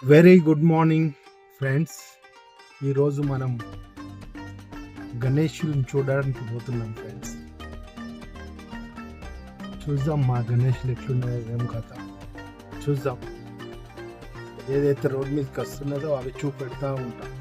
Very good morning friends. ఈరోజు మనం గణేషుని చూడడానికి పోతున్నాం ఫ్రెండ్స్. చూద్దాం మా గణేషులు ఎట్లున్నాయో ఏం కథ చూద్దాం. ఏదైతే రోడ్ మీదకి వస్తున్నదో అవి చూపెడతా ఉంటాం.